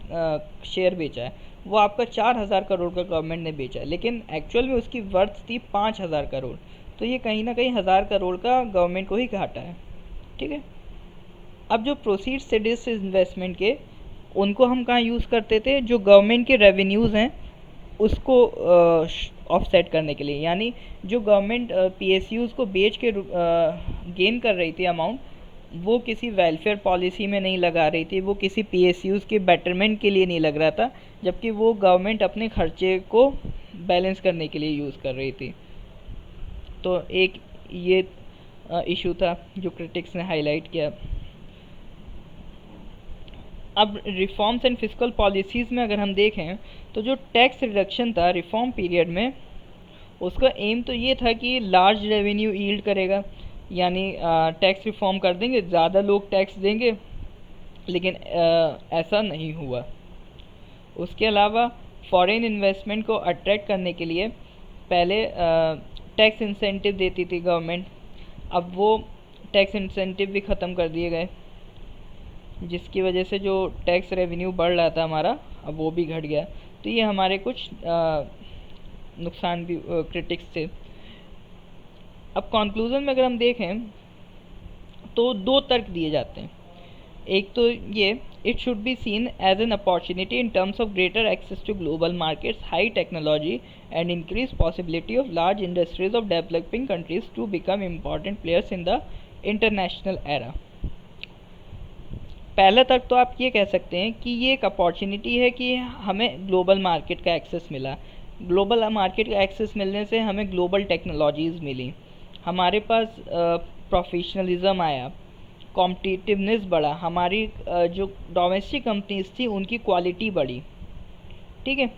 शेयर बेचा है, वो आपका 4,000 करोड़ का गवर्नमेंट ने बेचा है, लेकिन एक्चुअल में उसकी वर्थ थी 5,000 करोड़, तो ये कहीं ना कहीं 1,000 करोड़ का गवर्नमेंट को ही घाटा है। ठीक है, अब जो प्रोसीड्स से डिसइन्वेस्टमेंट के, उनको हम कहाँ यूज़ करते थे, जो गवर्नमेंट के रेवेन्यूज़ हैं उसको ऑफसेट करने के लिए, यानी जो गवर्नमेंट PSUs को बेच के गेन कर रही थी अमाउंट, वो किसी वेलफेयर पॉलिसी में नहीं लगा रही थी, वो किसी PSUs के बेटरमेंट के लिए नहीं लग रहा था, जबकि वो गवर्नमेंट अपने खर्चे को बैलेंस करने के लिए यूज़ कर रही थी। तो एक ये इशू था जो क्रिटिक्स ने हाईलाइट किया। अब रिफॉर्म्स एंड फिस्कल पॉलिसीज़ में अगर हम देखें तो जो टैक्स रिडक्शन था रिफॉर्म पीरियड में, उसका एम तो ये था कि लार्ज रेवेन्यू यील्ड करेगा, यानी टैक्स रिफॉर्म कर देंगे, ज़्यादा लोग टैक्स देंगे, लेकिन ऐसा नहीं हुआ। उसके अलावा फॉरेन इन्वेस्टमेंट को अट्रैक्ट करने के लिए पहले टैक्स इंसेंटिव देती थी गवर्नमेंट, अब वो टैक्स इंसेंटिव भी ख़त्म कर दिए गए, जिसकी वजह से जो टैक्स रेवेन्यू बढ़ रहा था हमारा, अब वो भी घट गया। तो ये हमारे कुछ नुकसान भी क्रिटिक्स थे। अब कंक्लूजन में अगर हम देखें तो दो तर्क दिए जाते हैं। एक तो ये, it should be seen as an opportunity in terms of greater access to global markets, high technology and increase possibility of large industries of developing countries to become important players in the international era. पहला तक तो आप ये कह सकते हैं कि ये एक अपॉर्चुनिटी है कि हमें ग्लोबल मार्केट का एक्सेस मिला। ग्लोबल मार्केट का एक्सेस मिलने से हमें ग्लोबल टेक्नोलॉजीज़ मिली, हमारे पास प्रोफेशनलिज्म आया, कॉम्पिटिटिवनेस बढ़ा, हमारी जो डोमेस्टिक कंपनीज थी उनकी क्वालिटी बढ़ी, ठीक है,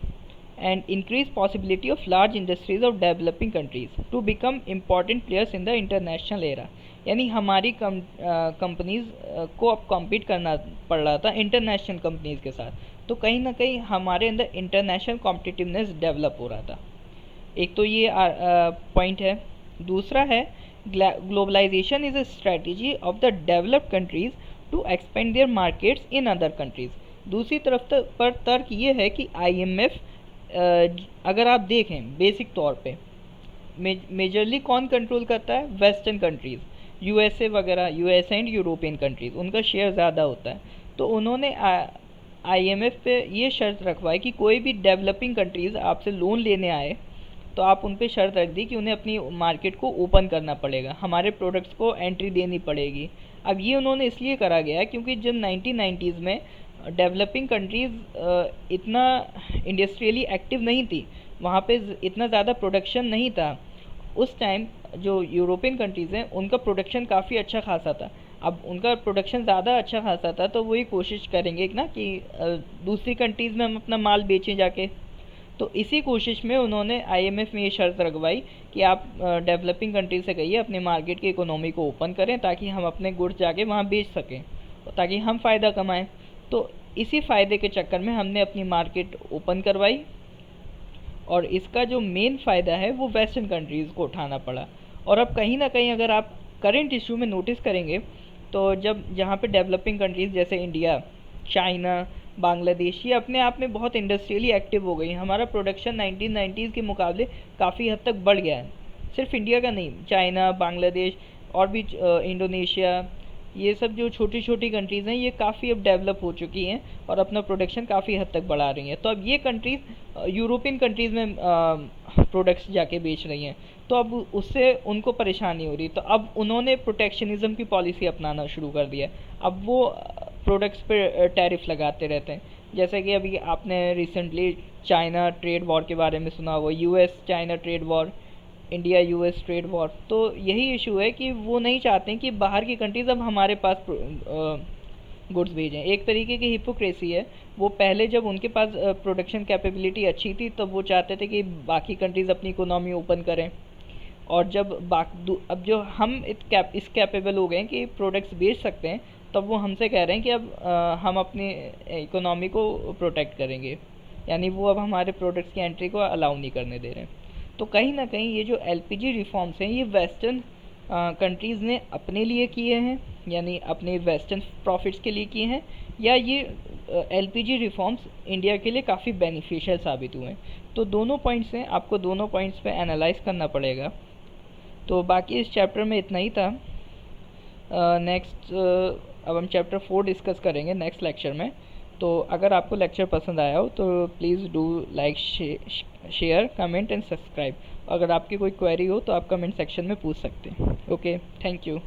and increase possibility of large industries of developing countries to become important players in the international era. यानी हमारी कंपनीज को अब कॉम्पीट करना पड़ रहा था इंटरनेशनल कंपनीज के साथ, तो कहीं ना कहीं हमारे अंदर इंटरनेशनल कॉम्पिटिटिवनेस डेवलप हो रहा था। एक तो ये पॉइंट है। दूसरा है, globalisation is a strategy of the developed countries to expand their markets in other countries. दूसरी तरफ पर तर्क ये है कि IMF, अगर आप देखें बेसिक तौर पे मेजरली कौन कंट्रोल करता है, वेस्टर्न कंट्रीज़, USA वगैरह, US एंड यूरोपियन कंट्रीज़, उनका शेयर ज़्यादा होता है। तो उन्होंने IMF पे ये शर्त रखवाई कि कोई भी डेवलपिंग कंट्रीज़ आपसे लोन लेने आए तो आप उन पे शर्त रख दी कि उन्हें अपनी मार्केट को ओपन करना पड़ेगा, हमारे प्रोडक्ट्स को एंट्री देनी पड़ेगी। अब ये उन्होंने इसलिए करा गया क्योंकि जब 1990s में डेवलपिंग कंट्रीज़ इतना इंडस्ट्रियली एक्टिव नहीं थी, वहाँ पे इतना ज़्यादा प्रोडक्शन नहीं था। उस टाइम जो यूरोपियन कंट्रीज़ हैं उनका प्रोडक्शन काफ़ी अच्छा खासा था। अब उनका प्रोडक्शन ज़्यादा अच्छा खासा था तो वही कोशिश करेंगे ना कि दूसरी कंट्रीज़ में हम अपना माल बेचें जाके। तो इसी कोशिश में उन्होंने IMF में ये शर्त रखवाई कि आप डेवलपिंग कंट्री से कहिए अपने मार्केट की इकोनॉमी को ओपन करें ताकि हम अपने गुड्स जाके वहाँ बेच सकें, ताकि हम फ़ायदा कमाएं। तो इसी फ़ायदे के चक्कर में हमने अपनी मार्केट ओपन करवाई, और इसका जो मेन फ़ायदा है वो वेस्टर्न कंट्रीज़ को उठाना पड़ा। और अब कहीं ना कहीं अगर आप करंट इशू में नोटिस करेंगे तो जब जहाँ पे डेवलपिंग कंट्रीज़ जैसे इंडिया, चाइना, बांग्लादेश, ये अपने आप में बहुत इंडस्ट्रियली एक्टिव हो गई। हमारा प्रोडक्शन 1990s के मुकाबले काफ़ी हद तक बढ़ गया है। सिर्फ इंडिया का नहीं, चाइना, बांग्लादेश और भी इंडोनेशिया, ये सब जो छोटी छोटी कंट्रीज़ हैं ये काफ़ी अब डेवलप हो चुकी हैं और अपना प्रोडक्शन काफ़ी हद तक बढ़ा रही हैं। तो अब ये कंट्रीज़ यूरोपियन कंट्रीज़ में प्रोडक्ट्स जाके बेच रही हैं, तो अब उससे उनको परेशानी हो रही। तो अब उन्होंने प्रोटेक्शनिज़म की पॉलिसी अपनाना शुरू कर दिया। अब वो प्रोडक्ट्स पे टैरिफ लगाते रहते हैं। जैसे कि अभी आपने रिसेंटली चाइना ट्रेड वॉर के बारे में सुना होगा, US China trade war, India US trade war. तो यही इशू है कि वो नहीं चाहते कि बाहर की कंट्रीज़ अब हमारे पास गुड्स भेजें। एक तरीके की हिपोक्रेसी है। वो पहले जब उनके पास प्रोडक्शन कैपेबिलिटी अच्छी थी तब वो चाहते थे कि बाकी कंट्रीज़ अपनी इकोनॉमी ओपन करें, और जब अब जो हम इस कैपेबल हो गए कि प्रोडक्ट्स बेच सकते हैं, तब वो हमसे कह रहे हैं कि अब हम अपनी इकोनॉमी को प्रोटेक्ट करेंगे, यानी वो अब हमारे प्रोडक्ट्स की एंट्री को अलाउ नहीं करने दे रहे हैं। तो कहीं ना कहीं ये जो LPG रिफॉर्म्स हैं ये वेस्टर्न कंट्रीज़ ने अपने लिए किए हैं, यानी अपने वेस्टर्न प्रॉफिट्स के लिए किए हैं, या ये LPG रिफॉर्म्स इंडिया के लिए काफ़ी बेनिफिशियल साबित हुए हैं। तो दोनों पॉइंट्स हैं, आपको दोनों पॉइंट्स पे एनालाइज करना पड़ेगा। तो बाकी इस चैप्टर में इतना ही था। नेक्स्ट अब हम चैप्टर 4 डिस्कस करेंगे नेक्स्ट लेक्चर में। तो अगर आपको लेक्चर पसंद आया हो तो please do like, share, comment and subscribe. अगर आपकी कोई क्वेरी हो तो आप कमेंट सेक्शन में पूछ सकते हैं। Okay, thank you.